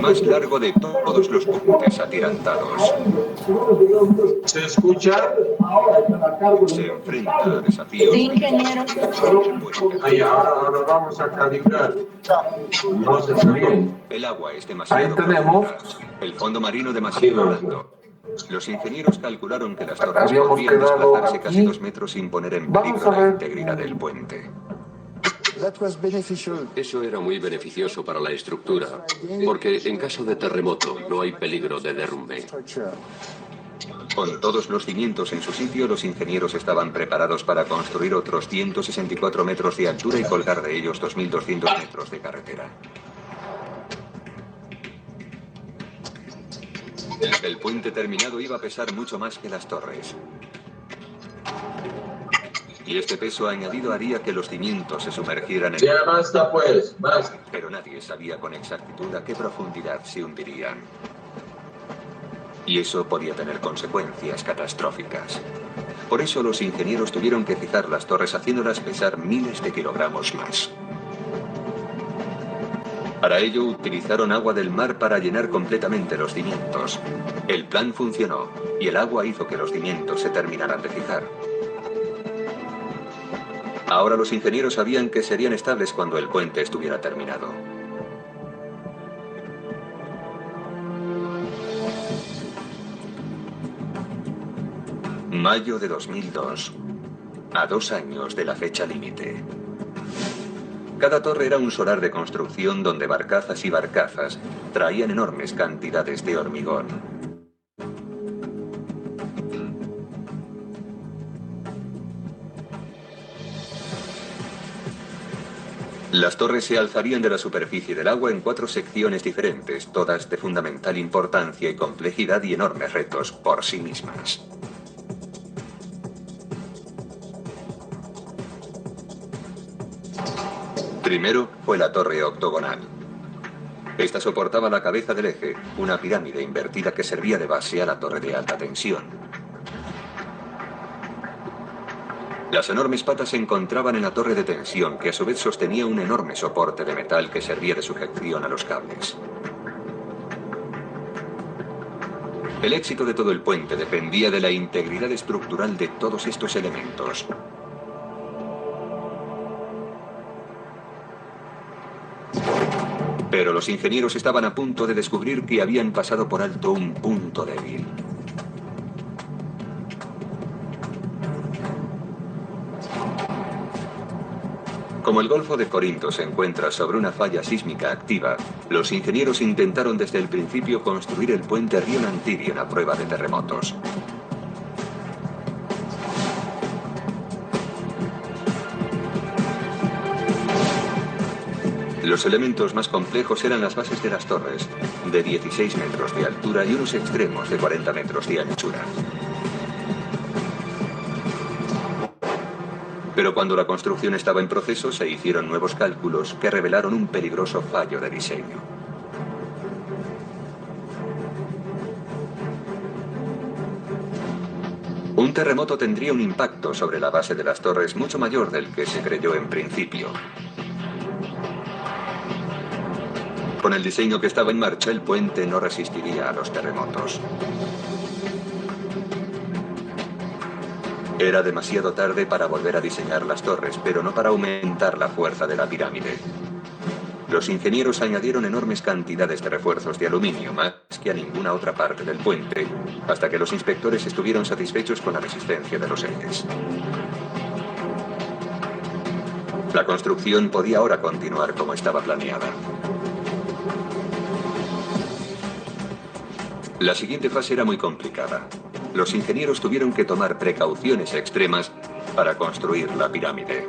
más largo de todos los puentes atirantados. ¿Se escucha? Se enfrenta a desafíos. Sí, ingeniero. Ahí, ahora vamos a calibrar. No se está bien. El agua es demasiado Ahí tenemos. profunda, el fondo marino demasiado blando. Los ingenieros calcularon que las torres Habíamos podrían quedado desplazarse casi aquí. 2 metros sin poner en Vamos peligro a la ver. integridad del puente. Eso era muy beneficioso para la estructura, porque en caso de terremoto no hay peligro de derrumbe. Con todos los cimientos en su sitio, los ingenieros estaban preparados para construir otros 164 metros de altura y colgar de ellos 2.200 metros de carretera. El puente terminado iba a pesar mucho más que las torres. Y este peso añadido haría que los cimientos se sumergieran en... Ya basta pues, basta. Pero nadie sabía con exactitud a qué profundidad se hundirían. Y eso podía tener consecuencias catastróficas. Por eso los ingenieros tuvieron que fijar las torres haciéndolas pesar miles de kilogramos más. Para ello utilizaron agua del mar para llenar completamente los cimientos. El plan funcionó y el agua hizo que los cimientos se terminaran de fijar. Ahora los ingenieros sabían que serían estables cuando el puente estuviera terminado. Mayo de 2002. A 2 años de la fecha límite. Cada torre era un solar de construcción donde barcazas y barcazas traían enormes cantidades de hormigón. Las torres se alzarían de la superficie del agua en 4 secciones diferentes, todas de fundamental importancia y complejidad y enormes retos por sí mismas. Primero fue la torre octogonal. Esta soportaba la cabeza del eje, una pirámide invertida que servía de base a la torre de alta tensión. Las enormes patas se encontraban en la torre de tensión, que a su vez sostenía un enorme soporte de metal que servía de sujeción a los cables. El éxito de todo el puente dependía de la integridad estructural de todos estos elementos. Pero los ingenieros estaban a punto de descubrir que habían pasado por alto un punto débil. Como el Golfo de Corinto se encuentra sobre una falla sísmica activa, los ingenieros intentaron desde el principio construir el puente Río Nantiri a prueba de terremotos. Los elementos más complejos eran las bases de las torres, de 16 metros de altura y unos extremos de 40 metros de anchura. Pero cuando la construcción estaba en proceso, se hicieron nuevos cálculos que revelaron un peligroso fallo de diseño. Un terremoto tendría un impacto sobre la base de las torres mucho mayor del que se creyó en principio. Con el diseño que estaba en marcha, el puente no resistiría a los terremotos. Era demasiado tarde para volver a diseñar las torres, pero no para aumentar la fuerza de la pirámide. Los ingenieros añadieron enormes cantidades de refuerzos de aluminio, más que a ninguna otra parte del puente, hasta que los inspectores estuvieron satisfechos con la resistencia de los ejes. La construcción podía ahora continuar como estaba planeada. La siguiente fase era muy complicada. Los ingenieros tuvieron que tomar precauciones extremas para construir la pirámide.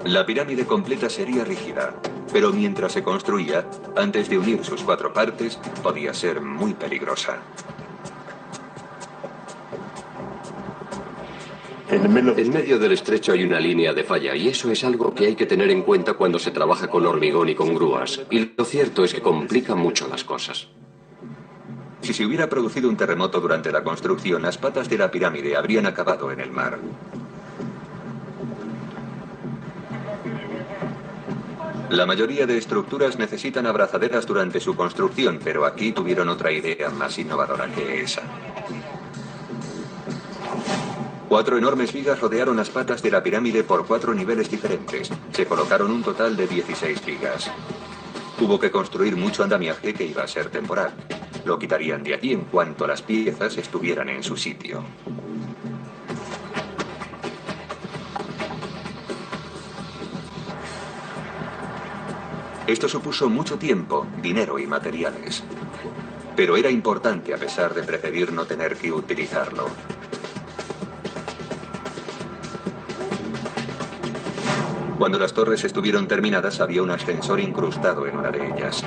La pirámide completa sería rígida, pero mientras se construía, antes de unir sus 4 partes, podía ser muy peligrosa. En medio del estrecho hay una línea de falla y eso es algo que hay que tener en cuenta cuando se trabaja con hormigón y con grúas. Y lo cierto es que complica mucho las cosas. Si se hubiera producido un terremoto durante la construcción, las patas de la pirámide habrían acabado en el mar. La mayoría de estructuras necesitan abrazaderas durante su construcción, pero aquí tuvieron otra idea más innovadora que esa. 4 enormes vigas rodearon las patas de la pirámide por 4 niveles diferentes. Se colocaron un total de 16 vigas. Hubo que construir mucho andamiaje que iba a ser temporal. Lo quitarían de allí en cuanto las piezas estuvieran en su sitio. Esto supuso mucho tiempo, dinero y materiales. Pero era importante a pesar de preferir no tener que utilizarlo. Cuando las torres estuvieron terminadas, había un ascensor incrustado en una de ellas.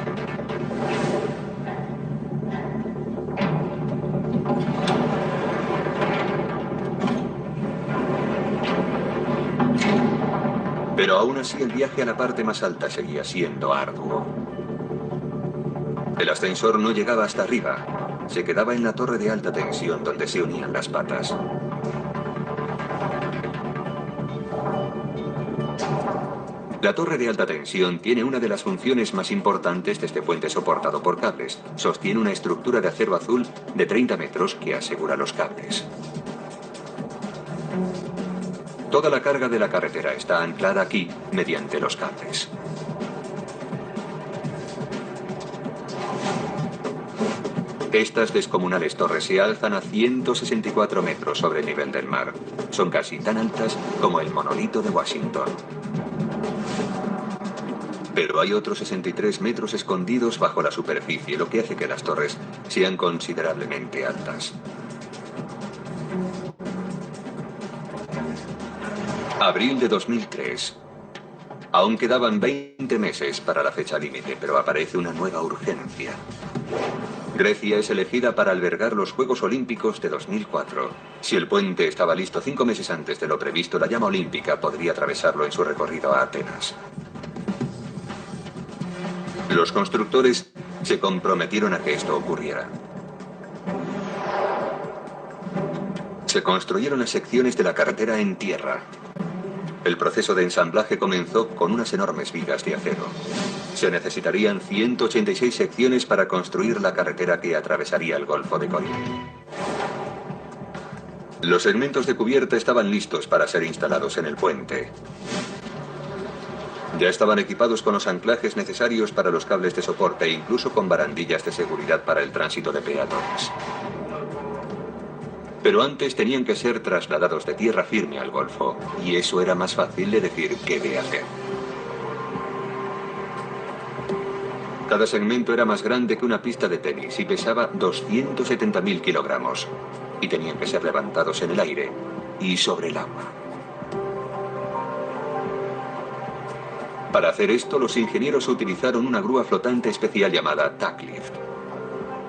Pero aún así el viaje a la parte más alta seguía siendo arduo. El ascensor no llegaba hasta arriba. Se quedaba en la torre de alta tensión donde se unían las patas. La torre de alta tensión tiene una de las funciones más importantes de este puente soportado por cables. Sostiene una estructura de acero azul de 30 metros que asegura los cables. Toda la carga de la carretera está anclada aquí mediante los cables. Estas descomunales torres se alzan a 164 metros sobre el nivel del mar. Son casi tan altas como el monolito de Washington. Pero hay otros 63 metros escondidos bajo la superficie, lo que hace que las torres sean considerablemente altas. Abril de 2003. Aún quedaban 20 meses para la fecha límite, pero aparece una nueva urgencia. Grecia es elegida para albergar los Juegos Olímpicos de 2004. Si el puente estaba listo 5 meses antes de lo previsto, la llama olímpica podría atravesarlo en su recorrido a Atenas. Los constructores se comprometieron a que esto ocurriera. Se construyeron las secciones de la carretera en tierra. El proceso de ensamblaje comenzó con unas enormes vigas de acero. Se necesitarían 186 secciones para construir la carretera que atravesaría el Golfo de Corinto. Los segmentos de cubierta estaban listos para ser instalados en el puente. Ya estaban equipados con los anclajes necesarios para los cables de soporte e incluso con barandillas de seguridad para el tránsito de peatones. Pero antes tenían que ser trasladados de tierra firme al Golfo, y eso era más fácil de decir que de hacer. Cada segmento era más grande que una pista de tenis y pesaba 270.000 kilogramos, y tenían que ser levantados en el aire y sobre el agua. Para hacer esto, los ingenieros utilizaron una grúa flotante especial llamada Tacklift.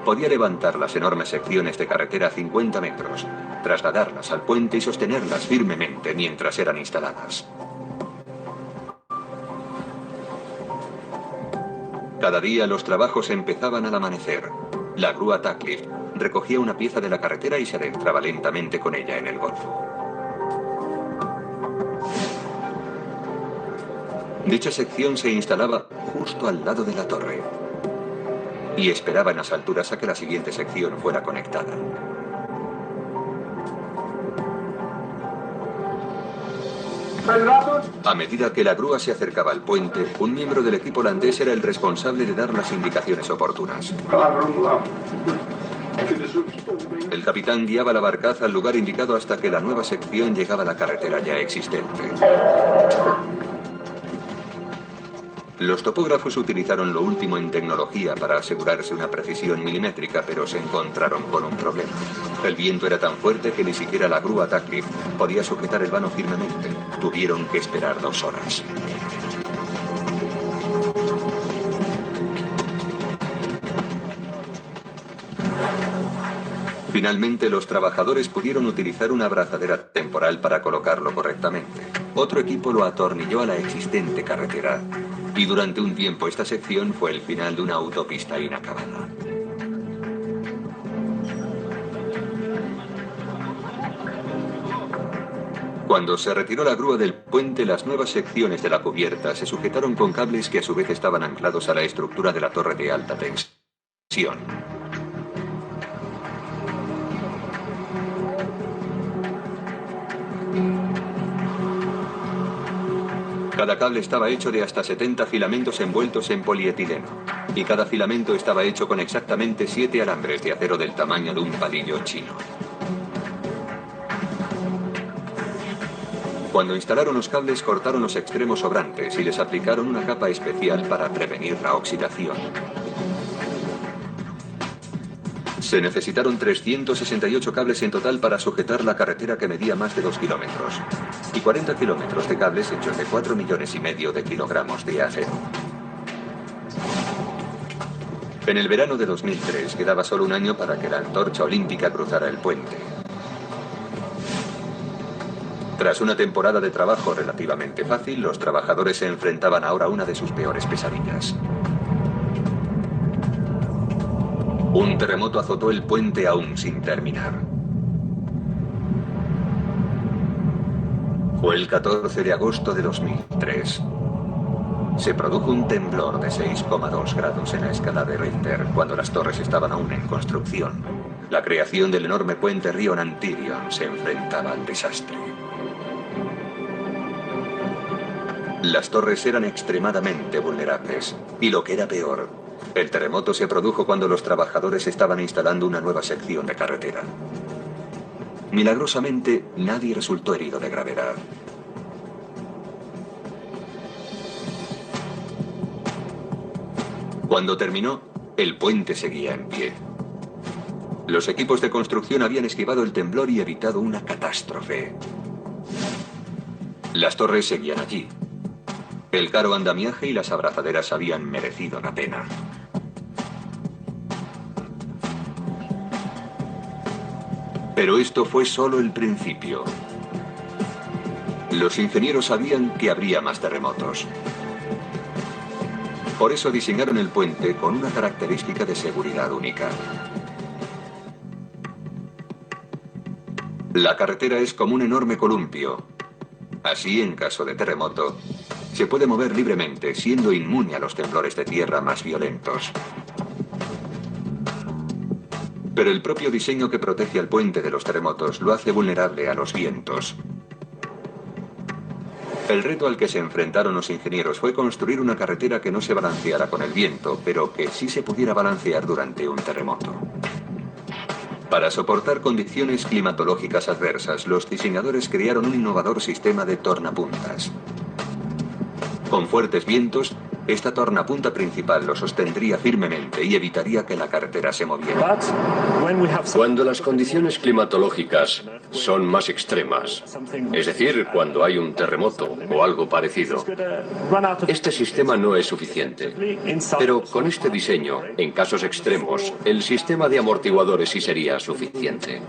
Podía levantar las enormes secciones de carretera a 50 metros, trasladarlas al puente y sostenerlas firmemente mientras eran instaladas. Cada día los trabajos empezaban al amanecer. La grúa Tacklift recogía una pieza de la carretera y se adentraba lentamente con ella en el Golfo. Dicha sección se instalaba justo al lado de la torre y esperaba en las alturas a que la siguiente sección fuera conectada. A medida que la grúa se acercaba al puente, un miembro del equipo holandés era el responsable de dar las indicaciones oportunas. El capitán guiaba la barcaza al lugar indicado hasta que la nueva sección llegaba a la carretera ya existente. Los topógrafos utilizaron lo último en tecnología para asegurarse una precisión milimétrica, pero se encontraron con un problema. El viento era tan fuerte que ni siquiera la grúa Tacklift podía sujetar el vano firmemente. Tuvieron que esperar 2 horas. Finalmente, los trabajadores pudieron utilizar una abrazadera temporal para colocarlo correctamente. Otro equipo lo atornilló a la existente carretera. Y durante un tiempo esta sección fue el final de una autopista inacabada. Cuando se retiró la grúa del puente, las nuevas secciones de la cubierta se sujetaron con cables que a su vez estaban anclados a la estructura de la torre de alta tensión. Cada cable estaba hecho de hasta 70 filamentos envueltos en polietileno, y cada filamento estaba hecho con exactamente 7 alambres de acero del tamaño de un palillo chino. Cuando instalaron los cables, cortaron los extremos sobrantes y les aplicaron una capa especial para prevenir la oxidación. Se necesitaron 368 cables en total para sujetar la carretera, que medía más de 2 kilómetros, y 40 kilómetros de cables hechos de 4,5 millones de kilogramos de acero. En el verano de 2003 quedaba solo un año para que la antorcha olímpica cruzara el puente. Tras una temporada de trabajo relativamente fácil, los trabajadores se enfrentaban ahora a una de sus peores pesadillas. Un terremoto azotó el puente aún sin terminar. Fue el 14 de agosto de 2003. Se produjo un temblor de 6,2 grados en la escala de Richter cuando las torres estaban aún en construcción. La creación del enorme puente Río Nantirion se enfrentaba al desastre. Las torres eran extremadamente vulnerables, y lo que era peor, el terremoto se produjo cuando los trabajadores estaban instalando una nueva sección de carretera. Milagrosamente, nadie resultó herido de gravedad. Cuando terminó, el puente seguía en pie. Los equipos de construcción habían esquivado el temblor y evitado una catástrofe. Las torres seguían allí. El caro andamiaje y las abrazaderas habían merecido la pena. Pero esto fue solo el principio. Los ingenieros sabían que habría más terremotos. Por eso diseñaron el puente con una característica de seguridad única. La carretera es como un enorme columpio. Así, en caso de terremoto, se puede mover libremente, siendo inmune a los temblores de tierra más violentos. Pero el propio diseño que protege al puente de los terremotos lo hace vulnerable a los vientos. El reto al que se enfrentaron los ingenieros fue construir una carretera que no se balanceara con el viento, pero que sí se pudiera balancear durante un terremoto. Para soportar condiciones climatológicas adversas, los diseñadores crearon un innovador sistema de tornapuntas. Con fuertes vientos, esta tornapunta principal lo sostendría firmemente y evitaría que la carretera se moviera. Cuando las condiciones climatológicas son más extremas, es decir, cuando hay un terremoto o algo parecido, este sistema no es suficiente. Pero con este diseño, en casos extremos, el sistema de amortiguadores sí sería suficiente.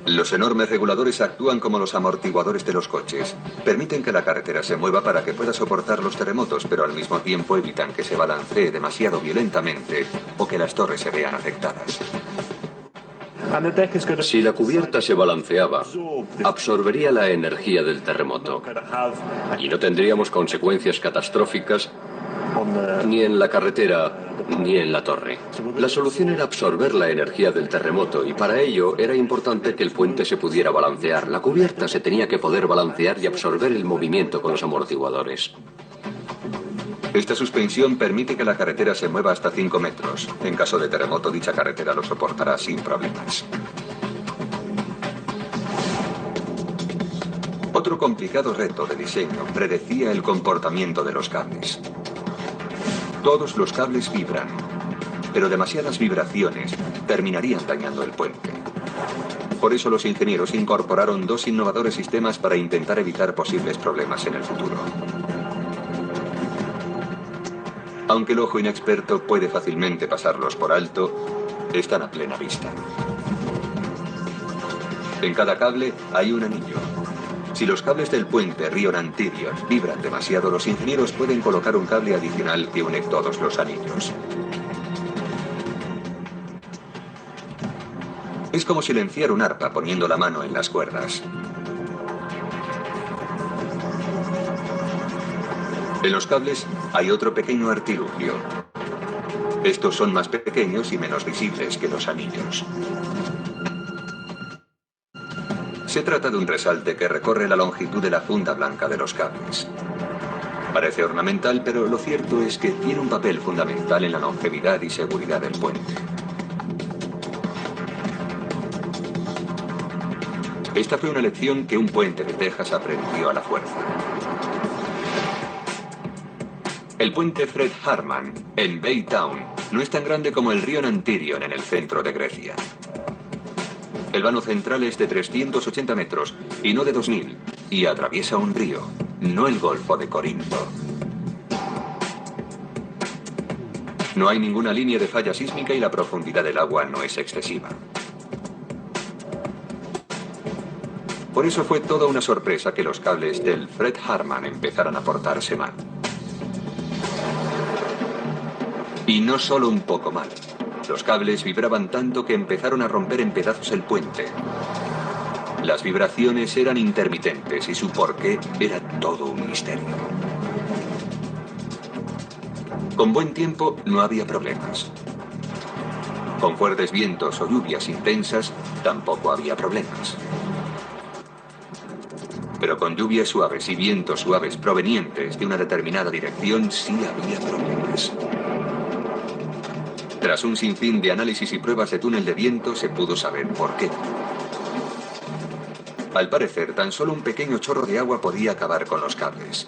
Los enormes reguladores actúan como los amortiguadores de los coches. Permiten que la carretera se mueva para que pueda soportar los terremotos, pero al mismo tiempo evitan que se balancee demasiado violentamente o que las torres se vean afectadas. Si la cubierta se balanceaba, absorbería la energía del terremoto y no tendríamos consecuencias catastróficas ni en la carretera ni en la torre. La solución era absorber la energía del terremoto y para ello era importante que el puente se pudiera balancear. La cubierta se tenía que poder balancear y absorber el movimiento con los amortiguadores. Esta suspensión permite que la carretera se mueva hasta 5 metros. En caso de terremoto, dicha carretera lo soportará sin problemas. Otro complicado reto de diseño predecía el comportamiento de los cables. Todos los cables vibran, pero demasiadas vibraciones terminarían dañando el puente. Por eso los ingenieros incorporaron dos innovadores sistemas para intentar evitar posibles problemas en el futuro. Aunque el ojo inexperto puede fácilmente pasarlos por alto, están a plena vista. En cada cable hay un anillo. Si los cables del puente Río Nantirion vibran demasiado, los ingenieros pueden colocar un cable adicional que une todos los anillos. Es como silenciar un arpa poniendo la mano en las cuerdas. En los cables hay otro pequeño artilugio. Estos son más pequeños y menos visibles que los anillos. Se trata de un resalte que recorre la longitud de la funda blanca de los cables. Parece ornamental, pero lo cierto es que tiene un papel fundamental en la longevidad y seguridad del puente. Esta fue una lección que un puente de Texas aprendió a la fuerza. El puente Fred Hartman, en Baytown, no es tan grande como el río Nantirion en el centro de Grecia. El vano central es de 380 metros y no de 2000, y atraviesa un río, no el Golfo de Corinto. No hay ninguna línea de falla sísmica y la profundidad del agua no es excesiva. Por eso fue toda una sorpresa que los cables del Fred Hartman empezaran a portarse mal. Y no solo un poco mal. Los cables vibraban tanto que empezaron a romper en pedazos el puente. Las vibraciones eran intermitentes y su porqué era todo un misterio. Con buen tiempo no había problemas. Con fuertes vientos o lluvias intensas tampoco había problemas. Pero con lluvias suaves y vientos suaves provenientes de una determinada dirección sí había problemas. Tras un sinfín de análisis y pruebas de túnel de viento se pudo saber por qué. Al parecer, tan solo un pequeño chorro de agua podía acabar con los cables.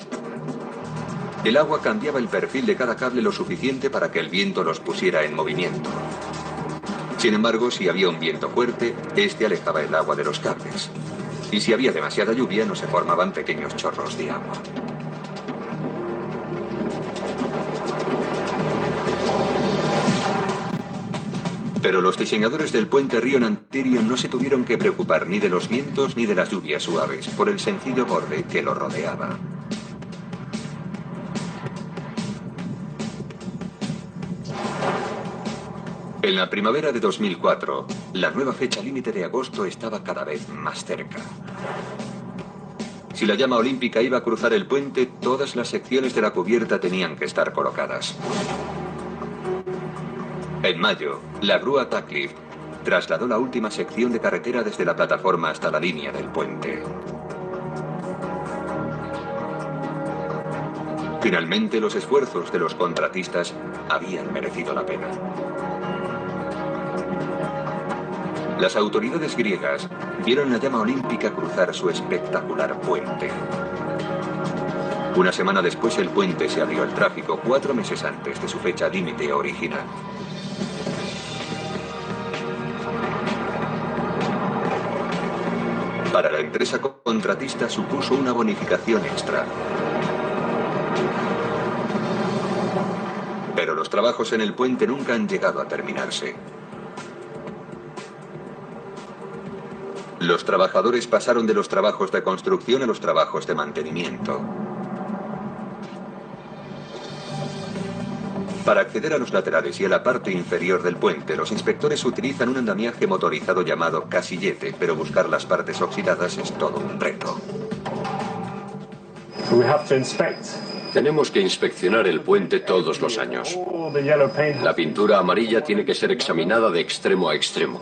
El agua cambiaba el perfil de cada cable lo suficiente para que el viento los pusiera en movimiento. Sin embargo, si había un viento fuerte, este alejaba el agua de los cables. Y si había demasiada lluvia, no se formaban pequeños chorros de agua. Pero los diseñadores del puente río Nantirion no se tuvieron que preocupar ni de los vientos ni de las lluvias suaves, por el sencillo borde que lo rodeaba. En la primavera de 2004, la nueva fecha límite de agosto estaba cada vez más cerca. Si la llama olímpica iba a cruzar el puente, todas las secciones de la cubierta tenían que estar colocadas. En mayo, la grúa Tacklift trasladó la última sección de carretera desde la plataforma hasta la línea del puente. Finalmente, los esfuerzos de los contratistas habían merecido la pena. Las autoridades griegas vieron la llama olímpica cruzar su espectacular puente. Una semana después, el puente se abrió al tráfico 4 meses antes de su fecha límite original. Para la empresa contratista supuso una bonificación extra. Pero los trabajos en el puente nunca han llegado a terminarse. Los trabajadores pasaron de los trabajos de construcción a los trabajos de mantenimiento. Para acceder a los laterales y a la parte inferior del puente, los inspectores utilizan un andamiaje motorizado llamado casillete, pero buscar las partes oxidadas es todo un reto. Tenemos que inspeccionar el puente todos los años. La pintura amarilla tiene que ser examinada de extremo a extremo.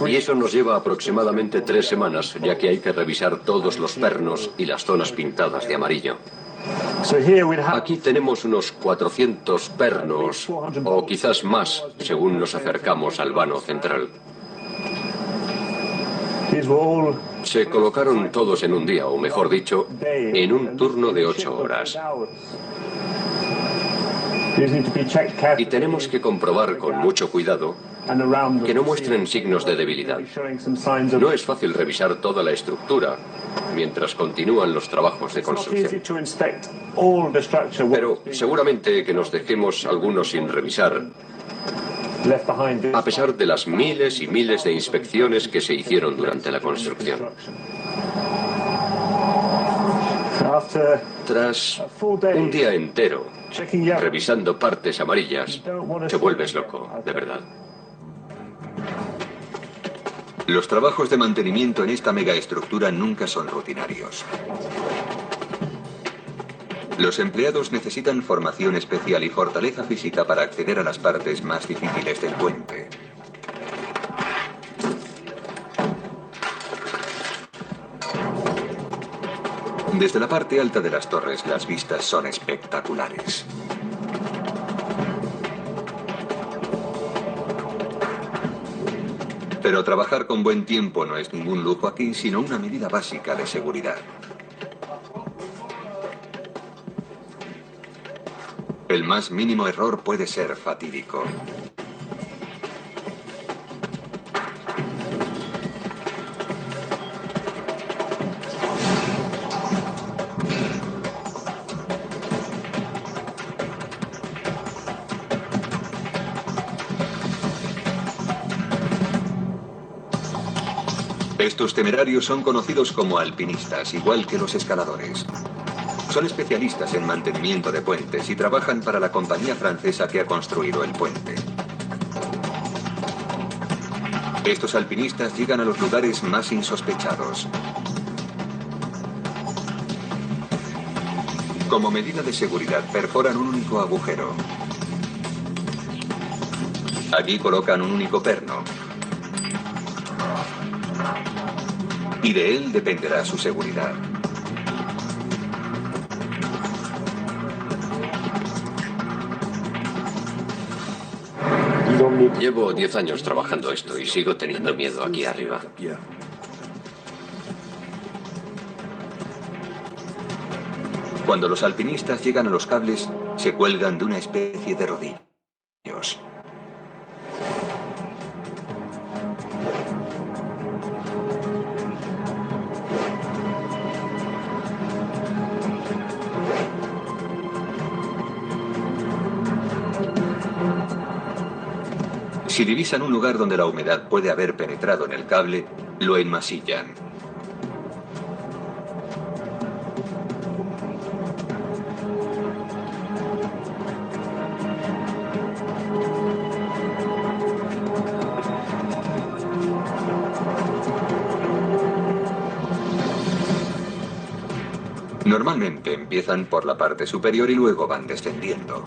Y eso nos lleva aproximadamente 3 semanas, ya que hay que revisar todos los pernos y las zonas pintadas de amarillo. Aquí tenemos unos 400 pernos, o quizás más, según nos acercamos al vano central. Se colocaron todos en un día, o mejor dicho, en un turno de 8 horas. Y tenemos que comprobar con mucho cuidado que no muestren signos de debilidad. No es fácil revisar toda la estructura mientras continúan los trabajos de construcción. Pero seguramente que nos dejemos algunos sin revisar, a pesar de las miles y miles de inspecciones que se hicieron durante la construcción. Tras un día entero revisando partes amarillas, te vuelves loco, de verdad. Los trabajos de mantenimiento en esta megaestructura nunca son rutinarios. Los empleados necesitan formación especial y fortaleza física para acceder a las partes más difíciles del puente. Desde la parte alta de las torres, las vistas son espectaculares. Pero trabajar con buen tiempo no es ningún lujo aquí, sino una medida básica de seguridad. El más mínimo error puede ser fatídico. Estos temerarios son conocidos como alpinistas, igual que los escaladores. Son especialistas en mantenimiento de puentes y trabajan para la compañía francesa que ha construido el puente. Estos alpinistas llegan a los lugares más insospechados. Como medida de seguridad, perforan un único agujero. Allí colocan un único perno. Y de él dependerá su seguridad. Llevo 10 años trabajando esto y sigo teniendo miedo aquí arriba. Cuando los alpinistas llegan a los cables, se cuelgan de una especie de rodillos. Si divisan un lugar donde la humedad puede haber penetrado en el cable, lo enmasillan. Normalmente empiezan por la parte superior y luego van descendiendo.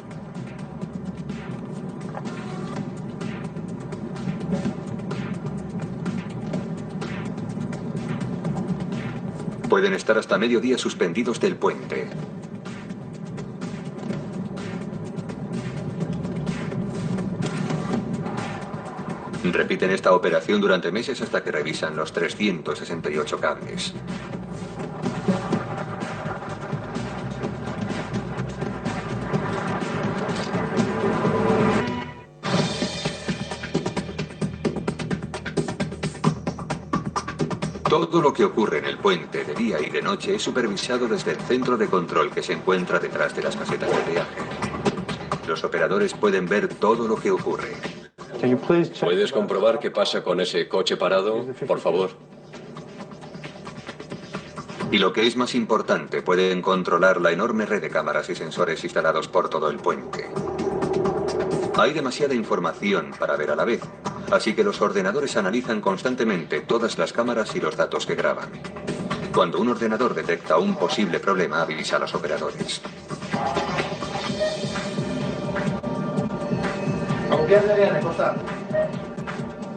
Pueden estar hasta mediodía suspendidos del puente. Repiten esta operación durante meses hasta que revisan los 368 cables. Todo lo que ocurre en el puente de día y de noche es supervisado desde el centro de control que se encuentra detrás de las casetas de peaje. Los operadores pueden ver todo lo que ocurre. ¿Puedes comprobar qué pasa con ese coche parado, por favor? Y lo que es más importante, pueden controlar la enorme red de cámaras y sensores instalados por todo el puente. Hay demasiada información para ver a la vez, así que los ordenadores analizan constantemente todas las cámaras y los datos que graban. Cuando un ordenador detecta un posible problema, avisa a los operadores.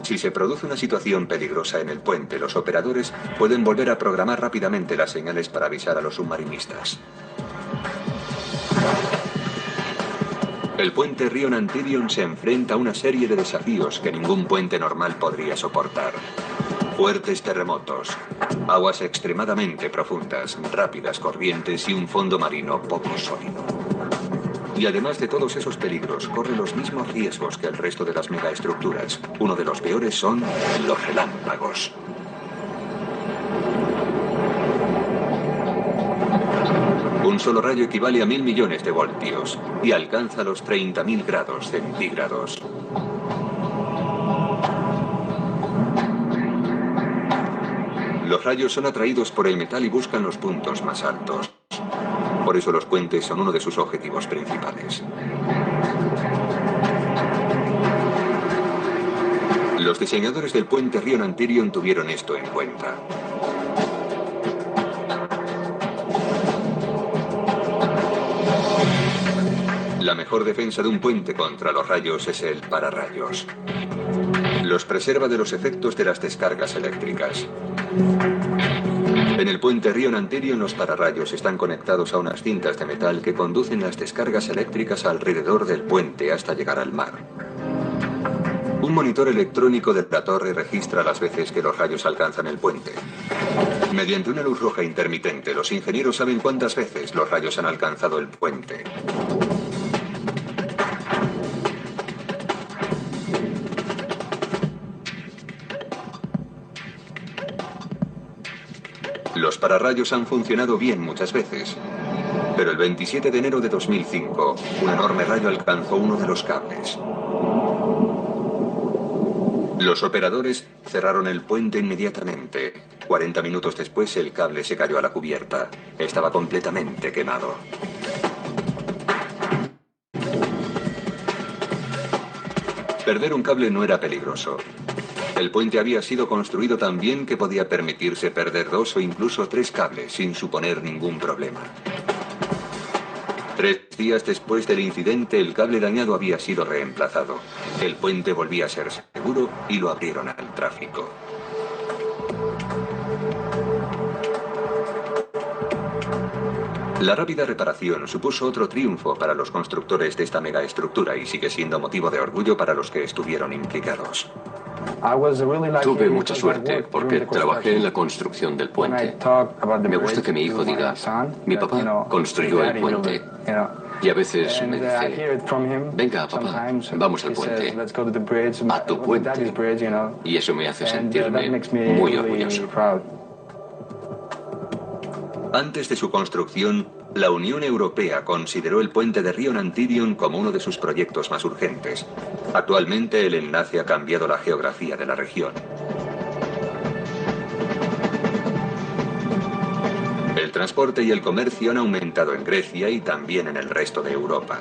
Si se produce una situación peligrosa en el puente, los operadores pueden volver a programar rápidamente las señales para avisar a los submarinistas. El puente Río Nantyrion se enfrenta a una serie de desafíos que ningún puente normal podría soportar. Fuertes terremotos, aguas extremadamente profundas, rápidas corrientes y un fondo marino poco sólido. Y además de todos esos peligros, corre los mismos riesgos que el resto de las megaestructuras. Uno de los peores son los relámpagos. Un solo rayo equivale a 1000 millones de voltios y alcanza los 30.000 grados centígrados. Los rayos son atraídos por el metal y buscan los puntos más altos. Por eso los puentes son uno de sus objetivos principales. Los diseñadores del puente Rion-Antirion tuvieron esto en cuenta. La mejor defensa de un puente contra los rayos es el pararrayos. Los preserva de los efectos de las descargas eléctricas. En el puente Rion-Antirion los pararrayos están conectados a unas cintas de metal que conducen las descargas eléctricas alrededor del puente hasta llegar al mar. Un monitor electrónico de la torre registra las veces que los rayos alcanzan el puente. Mediante una luz roja intermitente, los ingenieros saben cuántas veces los rayos han alcanzado el puente. Los pararrayos han funcionado bien muchas veces, pero el 27 de enero de 2005, un enorme rayo alcanzó uno de los cables. Los operadores cerraron el puente inmediatamente. 40 minutos después, el cable se cayó a la cubierta. Estaba completamente quemado. Perder un cable no era peligroso. El puente había sido construido tan bien que podía permitirse perder 2 o incluso 3 cables sin suponer ningún problema. 3 días después del incidente, el cable dañado había sido reemplazado. El puente volvía a ser seguro y lo abrieron al tráfico. La rápida reparación supuso otro triunfo para los constructores de esta megaestructura y sigue siendo motivo de orgullo para los que estuvieron implicados. Tuve mucha suerte porque trabajé en la construcción del puente. Me gusta que mi hijo diga, mi papá construyó el puente. Y a veces me dice, venga papá, vamos al puente, a tu puente. Y eso me hace sentirme muy orgulloso. Antes de su construcción, la Unión Europea consideró el puente de Rion-Antirion como uno de sus proyectos más urgentes. Actualmente el enlace ha cambiado la geografía de la región. El transporte y el comercio han aumentado en Grecia y también en el resto de Europa.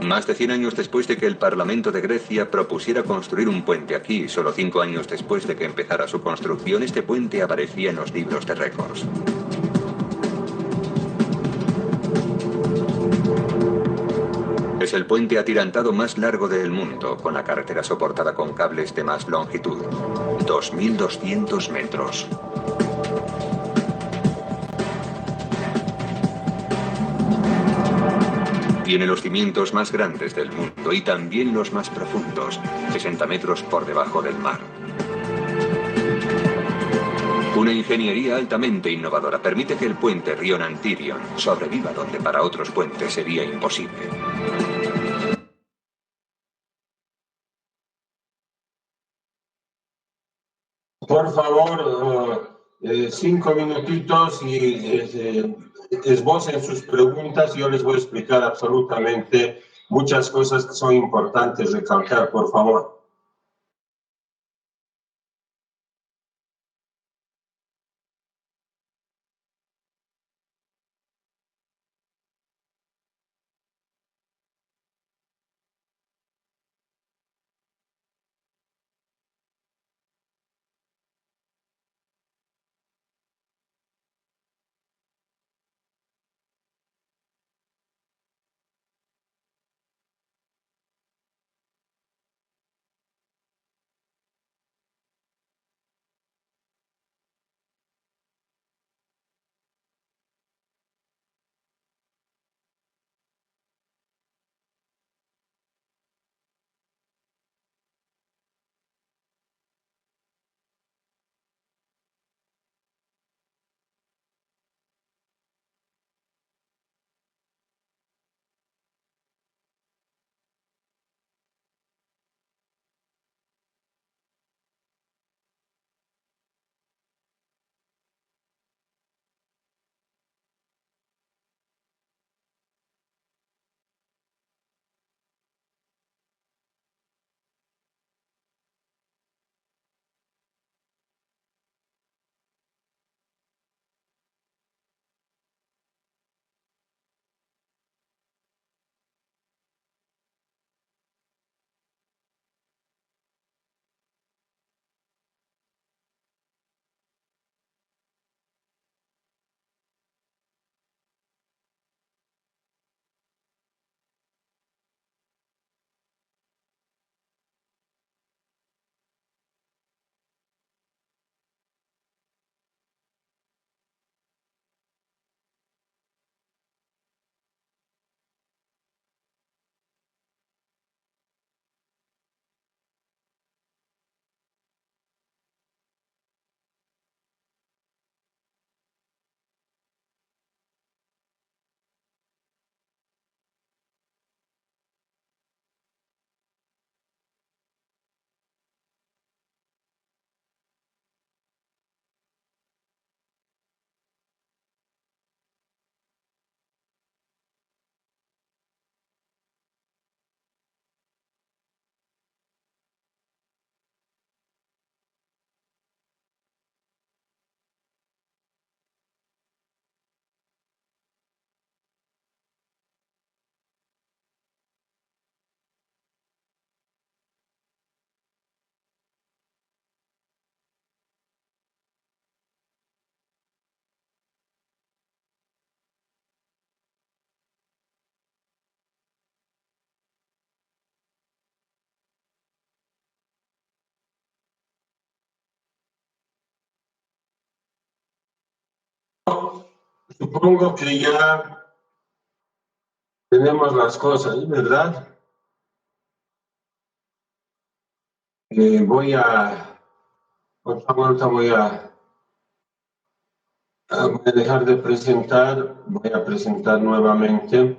Más de 100 años después de que el Parlamento de Grecia propusiera construir un puente aquí, solo 5 años después de que empezara su construcción, este puente aparecía en los libros de récords. Es el puente atirantado más largo del mundo, con la carretera soportada con cables de más longitud, 2.200 metros. Tiene los cimientos más grandes del mundo y también los más profundos, 60 metros por debajo del mar. Una ingeniería altamente innovadora permite que el puente Rion-Antirion sobreviva donde para otros puentes sería imposible. Por favor, 5 minutitos y esbocen sus preguntas. Yo les voy a explicar absolutamente muchas cosas que son importantes recalcar, por favor. Bueno, supongo que ya tenemos las cosas, ¿verdad? Otra vuelta voy a dejar de presentar, voy a presentar nuevamente.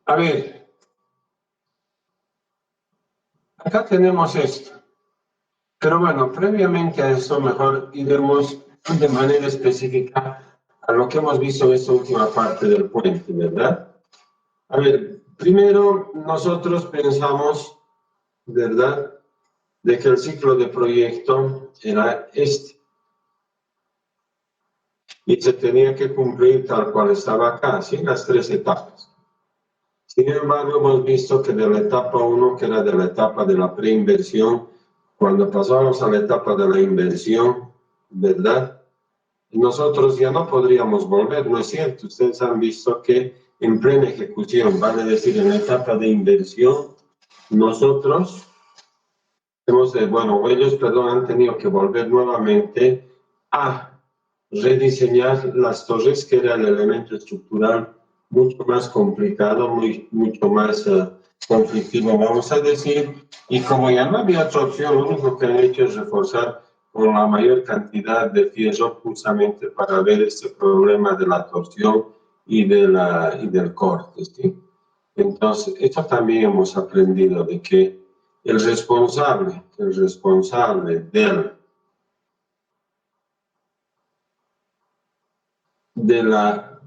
A ver, acá tenemos esto. Pero bueno, previamente a eso, mejor iremos de manera específica a lo que hemos visto en esta última parte del puente, ¿verdad? A ver, primero nosotros pensamos, ¿verdad?, de que el ciclo de proyecto era este. Y se tenía que cumplir tal cual estaba acá, ¿sí? Las 3 etapas. Sin embargo, hemos visto que de la etapa 1, que era de la etapa de la preinversión, cuando pasamos a la etapa de la inversión, ¿verdad?, nosotros ya no podríamos volver, ¿no es cierto? Ustedes han visto que en plena ejecución, vale decir, en la etapa de inversión, nosotros han tenido que volver nuevamente a rediseñar las torres, que era el elemento estructural mucho más complicado, mucho más conflictivo, vamos a decir, y como ya no había otra opción, lo único que han hecho es reforzar con la mayor cantidad de fierro justamente para ver este problema de la torsión y del corte, ¿sí? Entonces, esto también hemos aprendido de que el responsable de la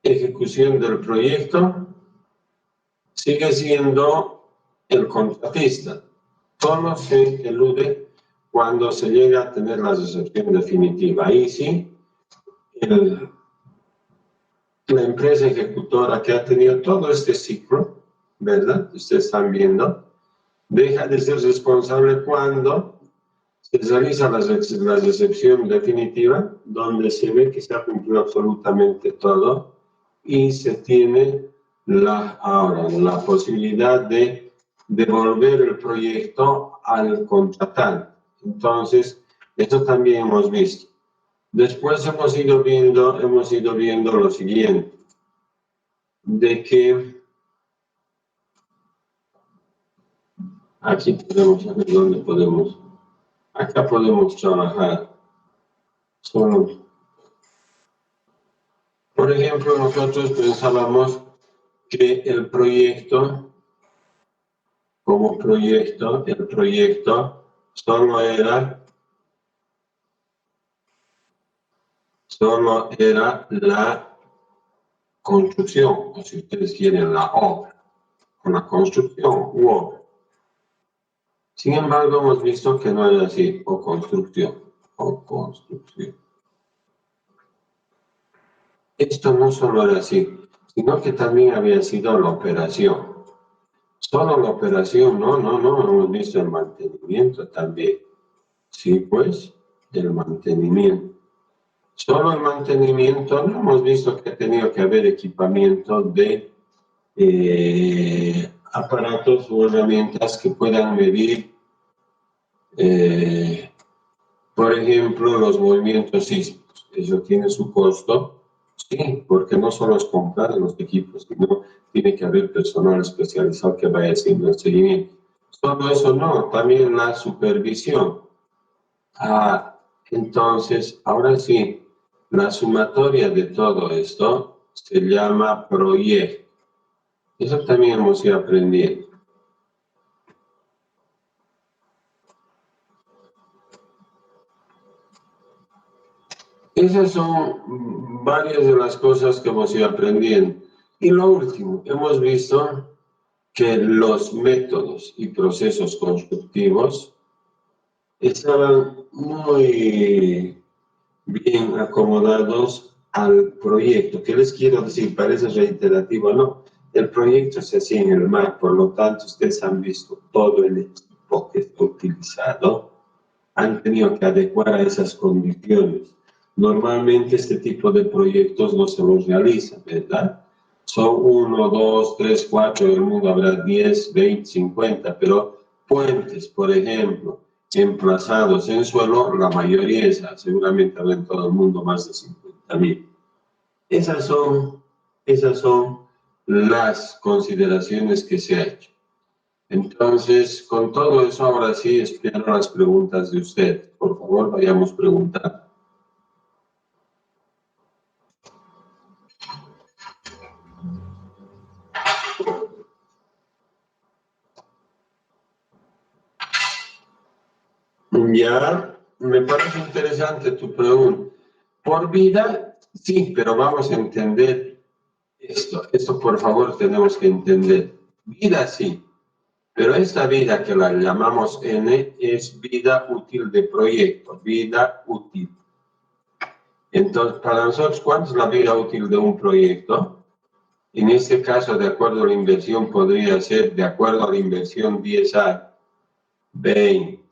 ejecución del proyecto sigue siendo el contratista. Todo se elude cuando se llega a tener la recepción definitiva. Ahí sí, la empresa ejecutora que ha tenido todo este ciclo, ¿verdad?, ustedes están viendo, deja de ser responsable cuando se realiza la recepción definitiva, donde se ve que se ha cumplido absolutamente todo y se tiene ahora la posibilidad de devolver el proyecto al contratante. Entonces, esto también hemos visto. Después hemos ido viendo lo siguiente, de que aquí podemos saber dónde podemos. Acá podemos trabajar solo. Por ejemplo, nosotros pensábamos que el proyecto solo era la construcción, o si ustedes quieren, la obra, o la construcción u obra. Sin embargo, hemos visto que no era así, o construcción. Esto no solo era así, sino que también había sido la operación. Solo la operación, no, hemos visto el mantenimiento también. Sí, pues, el mantenimiento. Solo el mantenimiento, no hemos visto que ha tenido que haber equipamiento de aparatos o herramientas que puedan medir, por ejemplo, los movimientos sísmicos. Eso tiene su costo, sí, porque no solo es comprar los equipos, sino tiene que haber personal especializado que vaya haciendo el seguimiento. Solo eso no, también la supervisión. Entonces, ahora sí, la sumatoria de todo esto se llama proyecto. Eso también hemos ido aprendiendo. Esas son varias de las cosas que hemos ido aprendiendo. Y lo último, hemos visto que los métodos y procesos constructivos estaban muy bien acomodados al proyecto. ¿Qué les quiero decir? Parece reiterativo, ¿no? El proyecto se hacía en el mar, por lo tanto, ustedes han visto todo el equipo que está utilizado han tenido que adecuar a esas condiciones. Normalmente este tipo de proyectos no se los realiza, ¿verdad? Son 1, 2, 3, 4, en el mundo habrá 10, 20, 50, pero puentes, por ejemplo, emplazados en suelo, la mayoría esa, seguramente habrá en todo el mundo más de 50.000. Esas son las consideraciones que se ha hecho. Entonces, con todo eso, ahora sí, espero las preguntas de usted. Por favor, vayamos preguntando. Ya, me parece interesante tu pregunta. Por vida, sí, pero vamos a entender esto por favor tenemos que entender. Vida sí, pero esta vida que la llamamos N es vida útil de proyecto, vida útil. Entonces, para nosotros, ¿cuánto es la vida útil de un proyecto? En este caso, de acuerdo a la inversión, podría ser, de acuerdo a la inversión, 10 años, 20,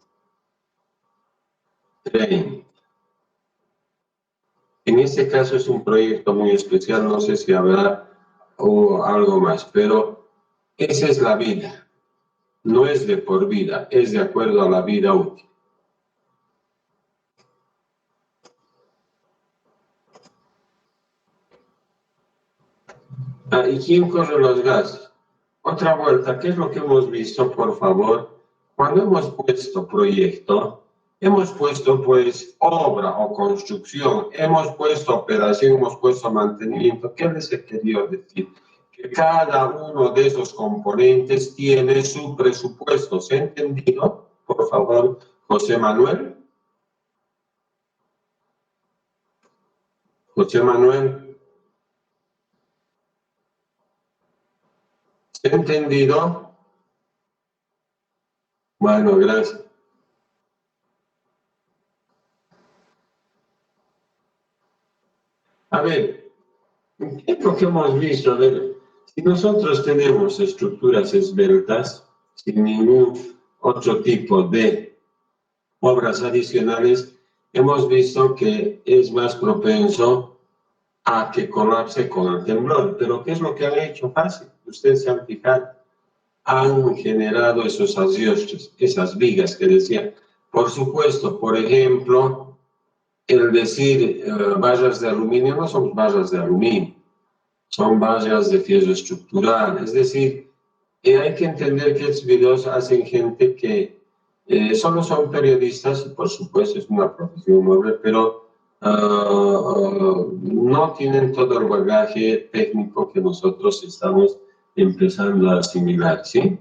30. En este caso es un proyecto muy especial, no sé si habrá o algo más, pero esa es la vida. No es de por vida, es de acuerdo a la vida útil. ¿Y quién corre los gastos? Otra vuelta, ¿qué es lo que hemos visto, por favor? Cuando hemos puesto proyecto, hemos puesto pues obra o construcción, hemos puesto operación, hemos puesto mantenimiento. ¿Qué les he querido decir? Que cada uno de esos componentes tiene su presupuesto. ¿Se ha entendido? Por favor, José Manuel. José Manuel. ¿Se ha entendido? Bueno, gracias. A ver, ¿qué es lo que hemos visto? A ver, si nosotros tenemos estructuras esbeltas, sin ningún otro tipo de obras adicionales, hemos visto que es más propenso a que colapse con el temblor. Pero ¿qué es lo que han hecho? Fácil. Ustedes se han fijado. Han generado esos aziostres, esas vigas que decía. Por supuesto, por ejemplo, el decir vallas de aluminio no son vallas de aluminio, son vallas de fierro estructural. Es decir, hay que entender que estos videos hacen gente que solo son periodistas, y por supuesto es una profesión noble, pero no tienen todo el bagaje técnico que nosotros estamos empezando a asimilar, ¿sí?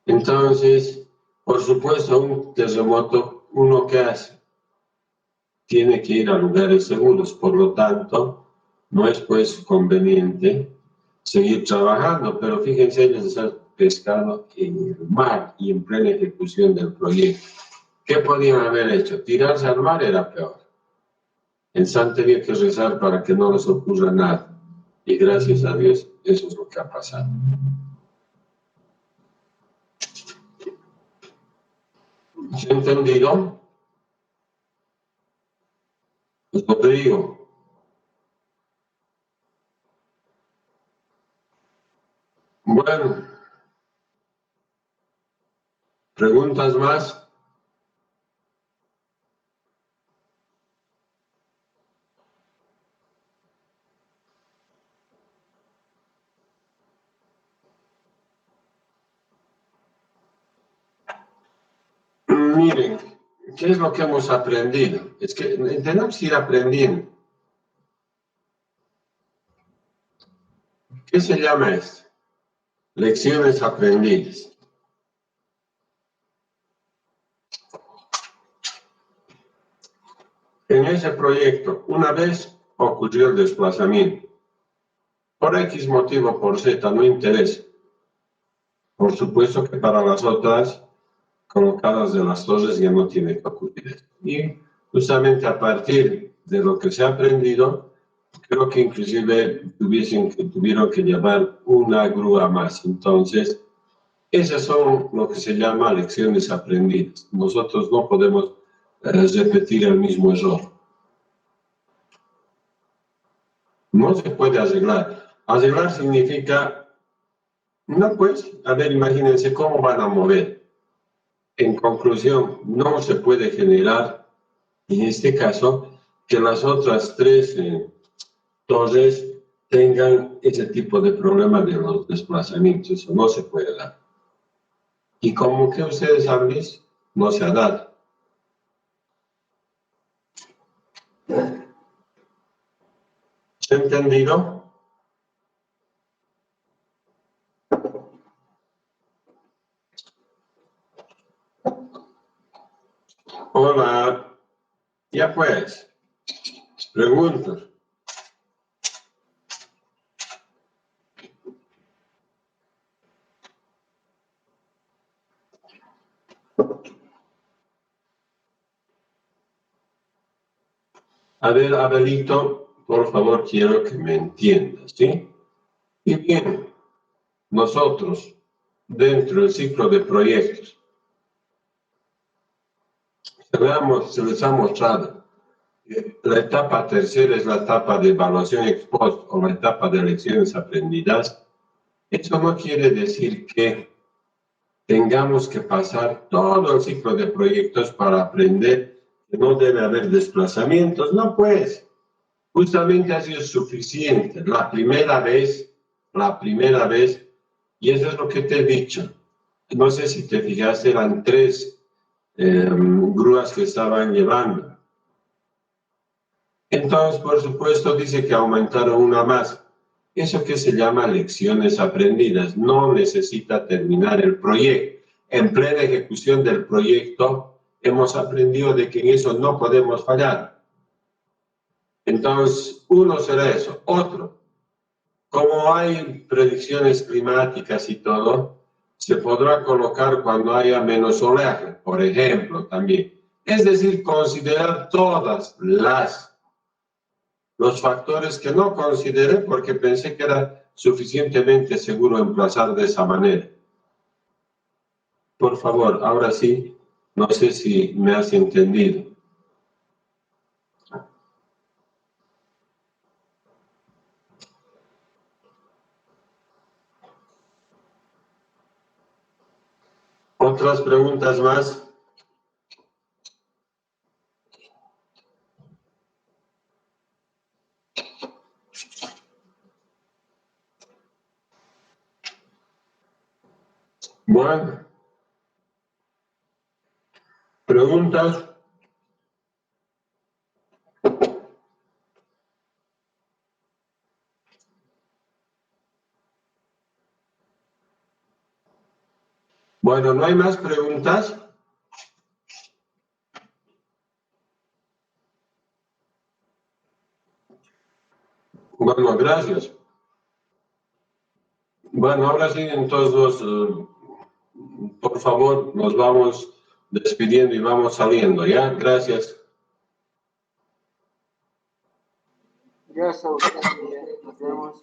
Entonces, por supuesto, un terremoto, ¿uno qué hace? Tiene que ir a lugares seguros, por lo tanto, no es pues conveniente seguir trabajando, pero fíjense, ellos han pescado en el mar y en plena ejecución del proyecto. ¿Qué podían haber hecho? Tirarse al mar era peor. En San tenía que rezar para que no les ocurra nada. Y gracias a Dios, eso es lo que ha pasado. ¿Se ha entendido? Rodrigo. Bueno. ¿Preguntas más? Miren, ¿qué es lo que hemos aprendido? Es que tenemos que ir aprendiendo. ¿Qué se llama esto? Lecciones aprendidas. En ese proyecto, una vez ocurrió el desplazamiento. Por X motivo, por Z, no interesa. Por supuesto que para las otras colocadas de las torres ya no tiene que ocurrir esto. Y justamente a partir de lo que se ha aprendido, creo que inclusive tuvieron que llevar una grúa más. Entonces, Esas son lo que se llama lecciones aprendidas. Nosotros no podemos repetir el mismo error. No se puede arreglar. Arreglar significa, no pues, a ver, imagínense cómo van a mover. En conclusión, no se puede generar, en este caso, que las otras tres torres tengan ese tipo de problema de los desplazamientos. Eso no se puede dar. Y como que ustedes han visto, no se ha dado. ¿Se ha entendido? Hola. Ya pues. Preguntas. A ver, Abelito, por favor, quiero que me entiendas, ¿sí? Y bien, nosotros, dentro del ciclo de proyectos, se les ha mostrado que la etapa tercera es la etapa de evaluación ex post o la etapa de lecciones aprendidas. Eso no quiere decir que tengamos que pasar todo el ciclo de proyectos para aprender que no debe haber desplazamientos. No, pues, justamente ha sido suficiente. La primera vez, y eso es lo que te he dicho. No sé si te fijaste, eran 3 grúas que estaban llevando. Entonces, por supuesto, dice que aumentaron una más. Eso que se llama lecciones aprendidas. No necesita terminar el proyecto. En plena ejecución del proyecto, hemos aprendido de que en eso no podemos fallar. Entonces, uno será eso. Otro, como hay predicciones climáticas y todo, se podrá colocar cuando haya menos oleaje, por ejemplo, también. Es decir, considerar todas los factores que no consideré porque pensé que era suficientemente seguro emplazar de esa manera. Por favor, ahora sí, no sé si me has entendido. ¿Otras preguntas más? Bueno. ¿Preguntas? Bueno, ¿no hay más preguntas? Bueno, gracias. Bueno, ahora sí, entonces, por favor, nos vamos despidiendo y vamos saliendo, ¿ya? Gracias. Gracias a usted, nos vemos.